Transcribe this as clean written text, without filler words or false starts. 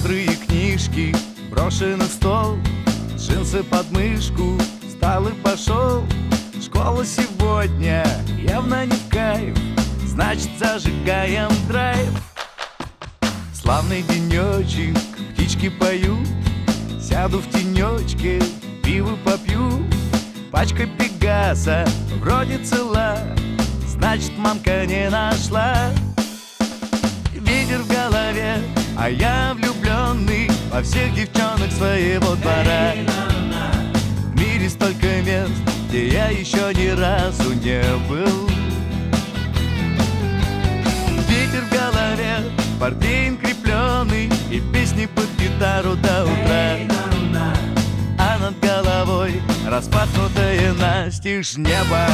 острые книжки брошены в стол, джинсы под мышку, встал и пошел. Школа сегодня явно не в кайф, значит зажигаем драйв. Славный денечек, птички поют, сяду в тенечке, пиво попью. Пачка Пегаса вроде цела, значит мамка не нашла. Ветер в голове, а я влюбленный во всех девчонок своего двора. В мире столько мест, где я еще ни разу не был. Ветер в голове, портвейн крепленый и песни под гитару до утра. А над головой распахнутое настежь небо.